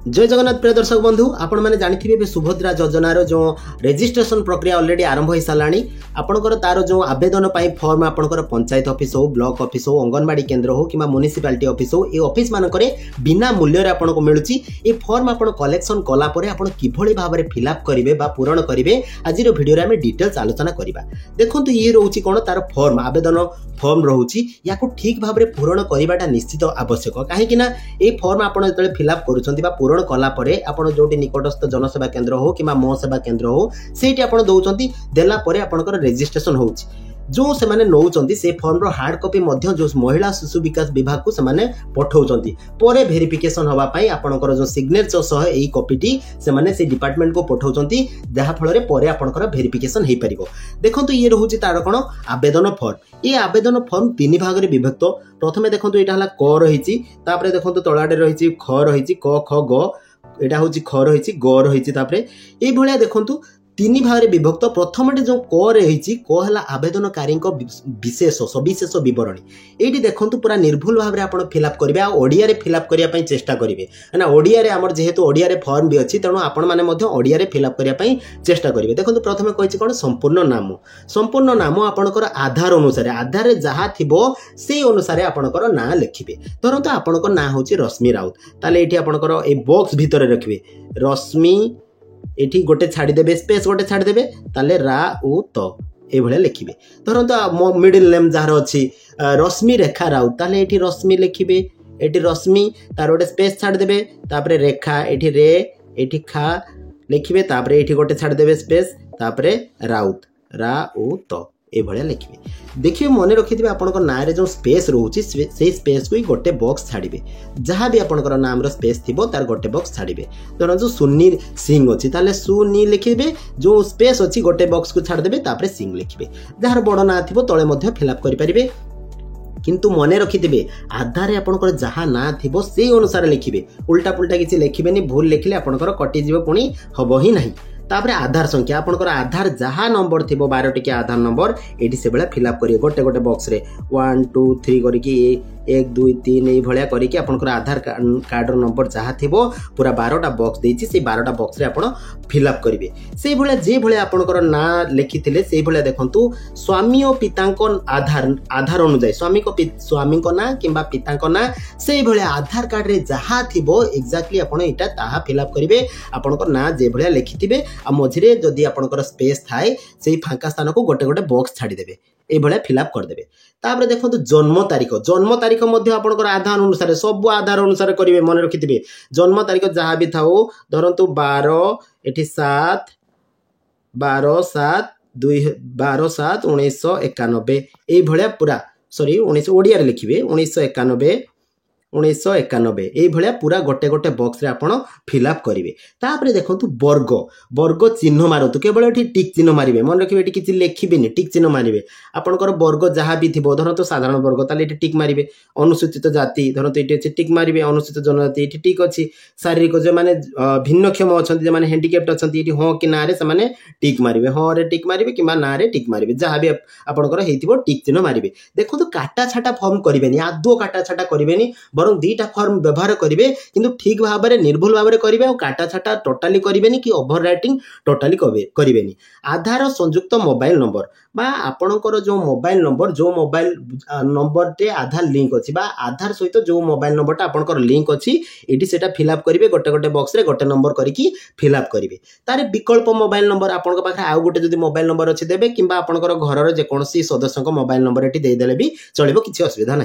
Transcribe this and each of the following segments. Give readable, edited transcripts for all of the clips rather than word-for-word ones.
जय जगन्नाथ प्रिय दर्शक बंधु आपण मैंने जानी सुभद्रा योजनार जो रेजिस्ट्रेशन प्रक्रिया ऑलरेडी आरंभ हो सारा आपंकर तार जो आवेदन फॉर्म आपंकर पंचायत ऑफिस हो ब्लॉक ऑफिस हो अंगनवाड़ी केन्द्र हो कि म्युनिसिपालिटी ऑफिस हो ये ऑफिस मानक बिना मूल्य आपको मिलूँ ये फॉर्म आप कलेक्शन कलापर आप किभली भाव में फिलअप करेंगे पूरण करेंगे आज भिडियो में डिटेल्स आलोचना करवा देखो ये रोचे कौन तार फॉर्म आवेदन फॉर्म रोचे या ठीक भाव में पूरण करवाटा निश्चित आवश्यक कहीं फॉर्म आप जो फिलअप कर पूरण कलापर आपण जो निकटस्थ जनसेवा केन्द्र हो कि मो सेवा केन्द्र हो से दौरान देलापर आपंकर रेजिस्ट्रेशन हो जो से नौकरी से फॉर्म हार्ड कॉपी जो महिला शिशु विकास विभाग को से पठाउछंती परे वेरिफिकेशन होगापाई आपंकर जो सिग्नेचर सह यही कॉपीटी से डिपार्टमेंट को पठाउछंती जहाँ फल परे आपंकर वेरिफिकेशन हो पारिबो। देखंतु ये रहउची तार कोन आवेदन फॉर्म ये आवेदन फॉर्म तीन भाग रे विभक्त प्रथमे देखंतु एटा हला क रहिची तापरे देखंतु तळाडे रहिची ख रहिची क ख ग एटा होची ख रहिची ग रहिची तापरे ए भलिया देखंतु तीन भाग विभक्त प्रथम जो क रही है आवेदनकारी विशेष सविशेष बरणी ये देखो पूरा निर्भुल भाव में आप फिलअप करेंगे ओडिया रे फिलअप करने चेष्टा करेंगे ना ओडिया आमर जेहेतु ओडिया रे फॉर्म भी अच्छी तेणु आपण मैंने ओडिया रे फिलअप करने चेष्टा करेंगे। देखो प्रथम कही कौन संपूर्ण नाम आपणकर आधार अनुसार आधार जहाँ थी से अनुसार आपणकर ना लिखे धरत आपणकर ना हूँ रश्मि राउत ताले ये आपणकर ए बॉक्स भितर रखिए रश्मि एठी गोटे छाड़देवे स्पेस गोटे छाड़देवे ताले रा उ तो ये भाया लिखे धरत मिडिल नेम जार अच्छी रश्मि रेखा राउत ताले एठी रश्मि लिखे एठी रश्मि तार गोटे स्पेस छाड़देवे तापरे रेखा एठी रे एठी खा लिखे तापरे एठी गोटे छाड़देवे स्पेस तापरे राउत रा उ तो ये भाया लिखे देखिए मन रखिथे आपंकर ना जो स्पेस रोचे से स्पेस को ही गोटे बॉक्स छाड़े जहाँ भी आपंकर नाम स्पेस थी तार गोटे बॉक्स छाड़े धर जो सुनी सिंह अच्छी ताले सुनी लिखे जो स्पेस अच्छी गोटे बॉक्स को छाड़देवे तापर सिंह लिखे जार बड़ ना थी तले फिलअप करेंगे किंतु मन रखिथे आधार आपंकर जहाँ ना थी से अनुसार लिखे उल्टा पुल्टा किसी लिखे भूल लिखले आपंकर कटिज पुणी हम ही ना तापरे आधार संख्या आपंकर आधार जहाँ नंबर थी 12 टिकिया आधार नंबर ये से भाया फिलअप करेंगे गोटे गोटे बॉक्स रे 1 2 3 करके 1 2 3 ये भाया करके आपंकर आधार कार्ड नंबर जहाँ थी पूरा 12टा बॉक्स देती से 12टा बॉक्स रे आपण फिलअप करेंगे से भाया जे भाया आपंकर ना लिखिथिले से भाया देखंतु स्वामी और पिता आधार अनुसार स्वामी ना किंबा पिता ना से भाया आधार कार्ड रे जहाँ थी एक्जाक्टली आपन एटा ताहा फिलअप करेंगे आपंकर ना जे भाया लिखिथिबे आ मझिरे जदि आपंकर स्पेस थाए से फांका स्थान को गोटे गोटे बॉक्स छाड़देवे ये भाया फिलअप करदेवे। तापर देखो जन्म तारीख आपंकर आधार अनुसार सब आधार अनुसार करेंगे मन रखिथे जन्म तारीख जहाँ भी था धरतु 12/7/1991 ये भाया पूरा सॉरी 19 ओडिया रे लिखिए 1991 ये भाया पूरा गोटे गोटे बॉक्स रे आपण फिलअप करेंगे। तापर देखो वर्ग चिन्ह मारतु केवल ये टिक चिन्ह मारे मन रखिए किसी लिखे टिक चिन्ह मारे आपंकर वर्ग जहाँ भी थी धरतु साधारण वर्ग ताले टिक मारे अनुसूचित जाति धरतु ये टिक मारे अनुसूचित जनजाति ये टिक अच्छी शारीरिक जो मैंने भिन्नक्षम अच्छा जो मैंने हैंडिकैप्ट अच्छा ये हाँ कि ना से टिक मारे हाँ रे टिक मारे कि ना रे टिक मारे जहाँ भी आपंकर टिक चिन्ह मारे। देखो काटा छाटा फॉर्म करेंगे आदौ काटा छाटा करेंगे बरं दीटा फॉर्म व्यवहार करेंगे किंतु ठीक भाव में निर्भुल भाव में करेंगे और काटा छाटा टोटाली करेंगे कि ओभर राइटिंग टोटाली करेंगे। आधार संयुक्त मोबाइल नंबर बा आपणकर जो मोबाइल नंबर टे आधार लिंक अच्छी आधार सहित जो मोबाइल नंबरटा आपणकर लिंक अच्छी ये सेटा फिलअप करेंगे गोटे गोटे बॉक्स रे गोटे नंबर करके फिलअप करेंगे। तार विकल्प मोबाइल नंबर आपण पाखे आउ गोटे जदि मोबाइल नंबर अच्छी देवे कि आपणकर घर जेकोसी सदस्य मोबाइल नंबर ये देदेले भी चलो किसी असुविधा ना।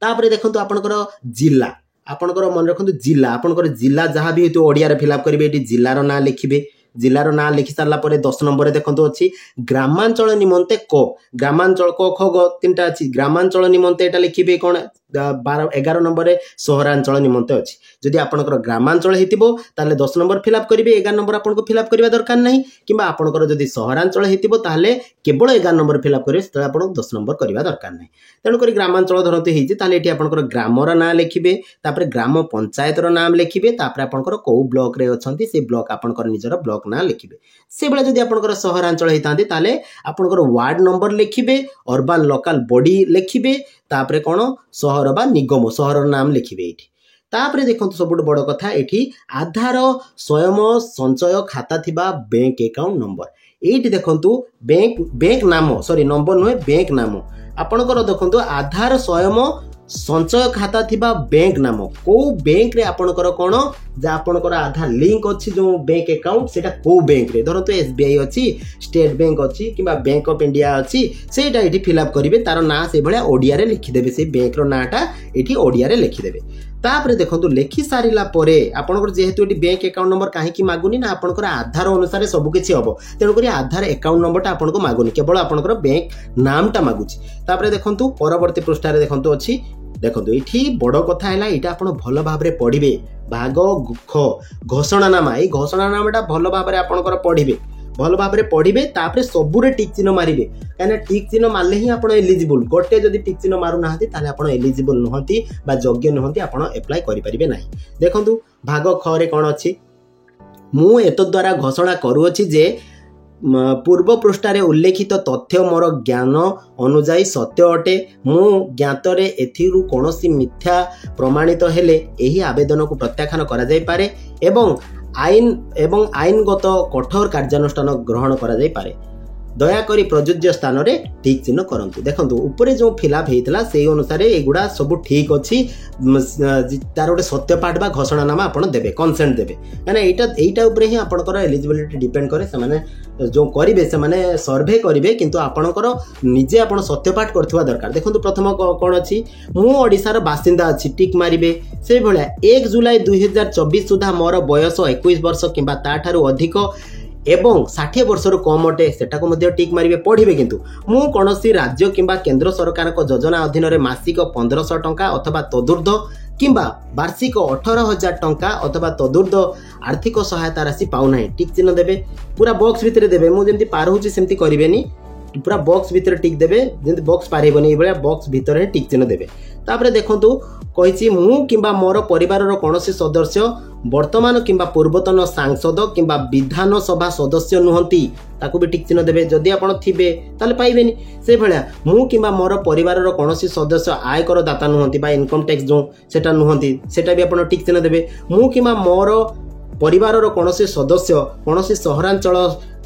तापर देखो आपणकर जिला आपणकर मन रखु जिला आपणकर जिला जहाँ भी हो ओडिया रे फिलअप करेंगे ये जिलार ना लिखे जिलार ना लिखि सारा 10 नंबर देखो अच्छी ग्रामांचल निमंते ग्रामांचल क ख ग 3टा अच्छी ग्रामांचल निमंते एटा लिखिबे कोन 11 नंबर सहरांचल निमंते अच्छी जदि आपणकर ग्रामांचल हेतिबो ताले 10 नंबर फिलअप करेंगे 11 नंबर आपको फिलअप करबा दरकार नहीं किंबा आपणकर जदि सहरांचल हेतिबो ताले केवल 11 नंबर फिलअप करेंगे तो आपको 10 नंबर करबा दरकार नहीं तेणुक ग्रामांचल धरते होती ताले एठी आपणकर ग्रामर ना लिखिबे तापर ग्राम पंचायतर नाम लिखिबे तापर आपणकर को ब्लॉक रे अछंती से ब्लॉक आपणकर निजर ब्लॉक ना लिखिबे से बेला जदि आपणकर सहरांचल हेतांती ताले आपणकर वार्ड नंबर लिखिबे अर्बन लोकल बॉडी लिखिबे तापर कोन शहर बा निगम शहर नाम लिखिबे एठी तापरे देखंतु सबुठ बड़ कथा एठी आधार स्वयं संचय खाता थिबा बैंक अकाउंट नंबर एठी देखंतु बैंक नाम सॉरी नंबर नुहे बैंक नाम आपणकर देखंतु आधार स्वयं संचय खाता थिबा बैंक नाम को बैंक रे आपणकर कोन जे आपणकर आधार लिंक अछि जो बैंक अकाउंट सेटा को बैंक रे धरतो एसबीआई अछि स्टेट बैंक अछि किबा बैंक ऑफ इंडिया अछि सेटा एठी फिल अप करिवे तार ना से भलिया ओडिया रे लिखि देबे से बैंक रो नाटा एठी ओडिया रे लिखि देबे तापरे देखंतु लेखि सारिला परे आपणकर जेहेतु एठी बैंक अकाउंट नंबर काहे की मागुनी ना आपणकर आधार अनुसार सब किछि हबो तेनु करी आधार अकाउंट नंबरटा आपनको मागुनी केवल आपणकर बैंक नामटा मागुछि तापरे देखंतु परवर्ती पृष्ठ रे देखंतु अछि देखंतु एठी बड़ कथा हैला एटा आपण भलो भाबरे पढिबे भाग ख घोषणानामा ए घोषणानामाटा भलो भाबरे आपणकर पढिबे भलो भाबरे पढिबे तापरे सबुरे टिक चिन्ह मारिबे काना टिक चिन्ह मारले ही आपण एलिजिबल गोटे जदी टिक चिन्ह मारु नाहंती ताले आपण एलिजिबल नहंती बा योग्य नहंती आपण अप्लाई करि परिबे नाही देखंतु भाग ख रे कोन अछि मु एतो द्वारा घोषणा करू अछि जे पूर्व पृष्ठारे उल्लेखित तथ्य मोर ज्ञान अनुजाई सत्य अटे मु ज्ञातरे एथिरु कोनोसी मिथ्या प्रमाणित हेले एही आवेदन को प्रत्याख्यान करा जाय पारे एवं आईनगत कठोर कार्यानुष्ठान ग्रहण करा जाय पारे दयाकरी प्रयोज्य स्थान रे ठीक चिन्ह करंतु देखंतु ऊपर जो फिलअप हेतला सेही अनुसार एगुडा सब ठीक अछि तार गोटे सत्यपाठ बा घोषणानामा आपण देबे कंसेंट देबे माने एटा ऊपर ही आपनकर एलिजिबिलिटी डिपेंड करे से माने जो करिवे से माने सर्वे करिवे किंतु आपनकर निजे आपण सत्यपाठ करथुवा दरकार देखंतु प्रथम कोन अछि मु ओडिसा रो बासिंदा अछि टिक मारिबे से भलिया 1 जुलाई 2024 सुधा मोर बयस 21 वर्ष किंबा ताठारु अधिक एवं 60 वर्ष कम अटे सेटा को मध्य टिक मारिबे पढिबे किंतु मु कोनोसी राज्य किंबा केंद्र सरकार को योजना अधीन रे मासिक 1500 टंका अथवा तदुर्ध किंबा वार्षिक 18,000 टंका अथवा तदुर्ध आर्थिक सहायता राशि पाउ नाही टिक चिन्ह देबे पूरा बॉक्स भितरे देबे मु जेंति पार होची सेंति करिवेनी पूरा बॉक्स भितर टिक देबे जेंति बॉक्स पारेबनी ए बळा बॉक्स भितर हे टिक चिन्ह देबे तापरे देखंतु कहिछि मु किंबा मोर परिवार रो कोनोसी सदस्य वर्तमान किंबा पूर्वतन सांसद किंबा विधान सभा सदस्य नुहंती ताकू भी टिक चिन्ह देबे जदि आपण थिबे ताले पाइबेनी से भलिया मु किंबा मोर परिवार रो कोनोसी सदस्य आयकर दाता नुहंती बा इनकम टैक्स जो सेटा नुहंती सेटा भी आपण टिक चिन्ह देबे मु किंबा मोर परिवार रो कोनोसी सदस्य कोनोसी सहरांचल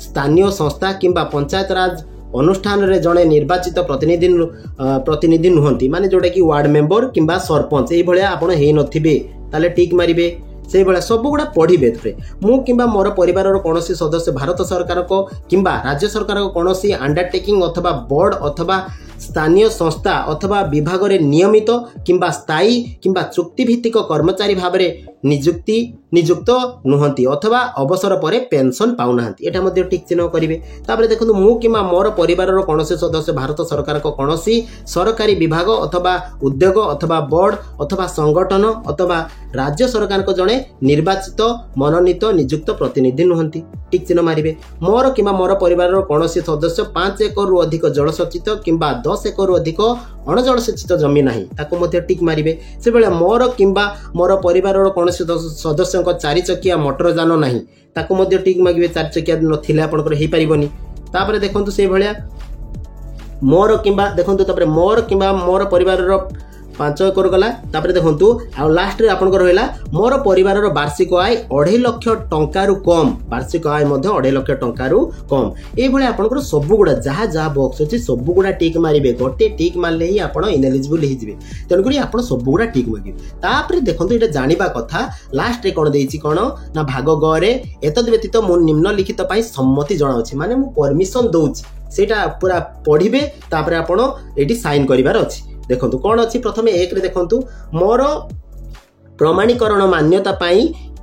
स्थानीय संस्था किंबा पंचायत राज अनुष्ठान रे जणे निर्वाचित प्रतिनिधि नुहंती माने जोटा कि वार्ड मेंबर किंबा सरपंच एई भलिया आपण हेई नथिबे ताले टिक मारिबे से भलिया सब गुडा पढिबे थरे मु किंबा मोर परिवार रो कोनोसी सदस्य भारत सरकार को किंबा राज्य सरकार को कोनोसी अंडरटेकिंग अथवा बोर्ड अथवा स्थानीय संस्था अथवा विभाग रे नियमित किंबा स्थायी किंबा चुक्ति भित्तिक कर्मचारी भाबरे नियुक्त नुहंती अथवा अवसर परे पेंशन पाउ नाहंती एटा मध्ये टिक चिन्ह करिवे तापरे देखंतु मु किंबा मोर परिवार रो कोनोसी सदस्य भारत सरकार को कोनोसी सरकारी विभाग अथवा उद्योग अथवा बोर्ड अथवा संगठन अथवा राज्य सरकार को जणे निर्वाचित मनोनीत नियुक्त प्रतिनिधि नुहंती टिक चिन्ह मारिवे मोर किंबा मोर परिवार रो कोनोसी सदस्य 5 एकड़ रु अधिक जलसचित किंबा 10 एकड़ रु अधिक अणजलसचित जमी नाही ताको मध्ये टिक मारिवे से बेले मोर किंबा मोर परिवार रो कोनोसी सदस्य को 4 चकिया मोटर जान नाही ताको मध्ये टिक मागिवे 4 चकिया नथिले आपनकर हेई परिबनी तापरे देखंतु से भलिया मोर किंबा देखंतु तापरे मोर किंबा मोर परिवार रो 5 एकड़ गला तापरे देखंतु आ लास्ट रे आपनकर होइला मोर परिवार रो वार्षिक आय 2.5 लाख टंका रु कम वार्षिक आय मध्ये 2.5 लाख टंका रु कम ए भले आपनकर सब गुडा जहा बॉक्स अछि सब गुडा टिक मारिबे गोटे टिक मारले ही आपण इनएलिजिबल हि जिवे तन करी आपण सब गुडा टिक मागिबे तापरे देखंतु एटा जानिबा कथा लास्ट रे कोन देइछि कोन ना भाग ग रे एतद व्यतीत मु निम्नलिखित पई सम्मति जणाउछि माने मु परमिशन दउछि सेटा पूरा पढिबे तापरे आपण एटी साइन करिवार अछि देखंतु कोन अछि प्रथमे एक रे देखंतु मोर प्रमाणीकरण मान्यता पाई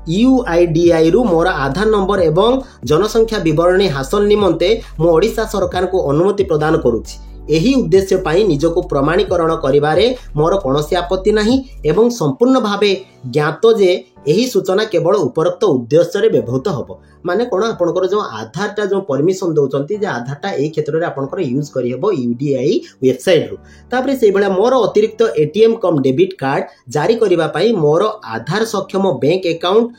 यूआईडीआई रु मोर आधार नंबर एवं जनसंख्या विवरणी हासिल निमंते मो ओडिशा सरकार को अनुमति प्रदान करूछि एही उद्देश्य पाई निजको प्रमाणीकरण करिवारे मोर कोनोसी आपत्ति नाही एवं संपूर्ण भावे ज्ञात जे एही सूचना केवल उपरोक्त उद्देश्य रे व्यवहृत हबो माने कोन आपनकर जो आधार टा जो परमिशन दउचंती जे आधार टा एई क्षेत्र रे आपनकर यूज करि हेबो यूडीआई वेबसाइट रु तापरे सेई बेला मोर अतिरिक्त एटीएम कम डेबिट कार्ड जारी करिवा पाई मोर आधार सक्षम बैंक अकाउंट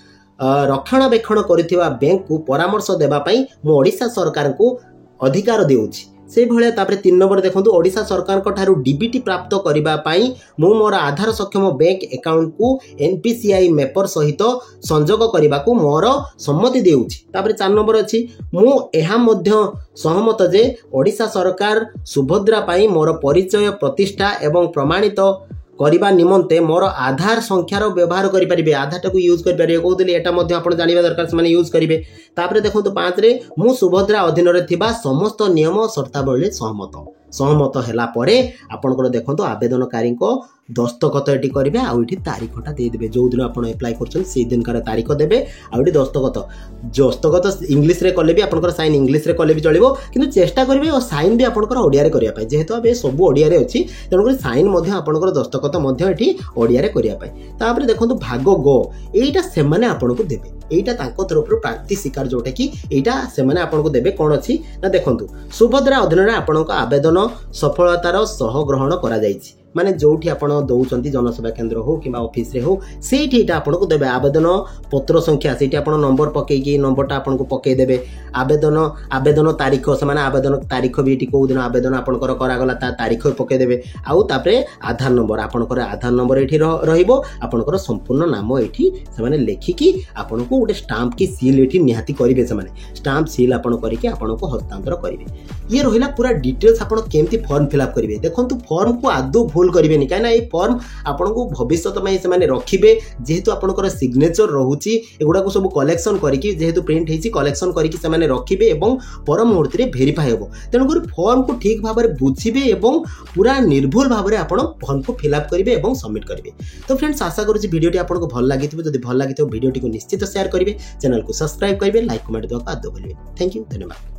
रक्षणाबेक्षण करथिबा बैंक को परामर्श देबा पाई मो ओडिशा सरकार को अधिकार देउछि से भाया तापर 3 नंबर देखो ओडिशा सरकार ठारू डीबीटी प्राप्त करने मु मोर आधार सक्षम बैंक अकाउंट को एनपीसीआई मेपर सहित संजोग करने को मोर सम्मति देउछि। तापर 4 नंबर अच्छी मु एहा मध्य सहमत जे ओडिशा सरकार सुभद्रा पाई मोर परिचय प्रतिष्ठा एवं प्रमाणित करबा निमंते मोर आधार संख्यार व्यवहार करें आधार टाक यूज करेंगे कहते यहाँ आप जानवा दरकार से यूज करेंगे। तापर देखो 5 रे मु सुभद्रा अधीन थिबा समस्त नियम शर्तावली सहमत हैला परे आपनकर देखो आवेदनकारी को दस्तखत ये करेंगे आउटी तारीखटा देदेवे जो दिन आप एप्लाय कर दिन कार तारीख देवे आउटी दस्तखत इंग्लीश रे कले भी आपनकर साइन इंग्लीश रे कले भी चलिबो किंतु चेष्टा करेंगे और साइन भी आपनकर ओडिया रे करिया पाई जेहेतु अब सब ओडिया रे अछि तेणुकर साइन मध्य आपनकर दस्तखत मध्य एठी ओडिया रे करिया पाई। तापर देखो भाग ग एटा से माने आपनको देबे एटा तांको तरफ प्राप्ति स्वीकार जोटा कि एटा से माने आपनको देबे कोन अछि ना देखंतु सुभद्रा अधीन रे आपनको आवेदन सफलतार सह ग्रहण करा जायछि माने जोठी आपण दौचंती जनसेवा केंद्र हो कि ऑफिस रे हो सेठी एटा आपनको देबे आवेदन पत्र संख्या सेठी आपण नंबर पके कि नंबरटा आपनको पके देबे आवेदन तारीख से माने आवेदन तारीख भी एठी को दिन आवेदन आपनकर करा गला ता तारीख पके देबे आउ तापरे आधार नंबर आपनकर आधार नंबर एठी रहिबो आपनकर संपूर्ण नाम एठी से माने लेखिकी आपनको गोटे स्टाम्प की सील एठी निहाती करिवे से माने स्टाम्प सील आपण करिके आपनको हस्तांतर करिवे। ये रहिला पूरा डिटेल्स आपण केमती फॉर्म फिल अप करिवे देखंतु फॉर्म को आदो भूल करेंगे कहीं ये फॉर्म आपन को भविष्य में से रखिए जेहेतु आपंकर सिग्नेचर रोचे एगुड़ा सब कलेक्शन करके जेहेतु प्रिंट होती कलेक्शन करके रखिए और पर मुहूर्त में भेरीफाई हे तेणुक फॉर्म को ठीक भाव में बुझे और पूरा निर्भुल भाव में आप फॉर्म को फिलअप करेंगे और सबमिट करेंगे। तो फ्रेंड्स आशा करुँच वीडियो आपको भल लगी जब भल लगी वीडियो को निश्चित शेयर करेंगे चैनल को सब्सक्राइब करेंगे लाइक कमेंट देवा आदौ करेंगे। थैंक यू धन्यवाद।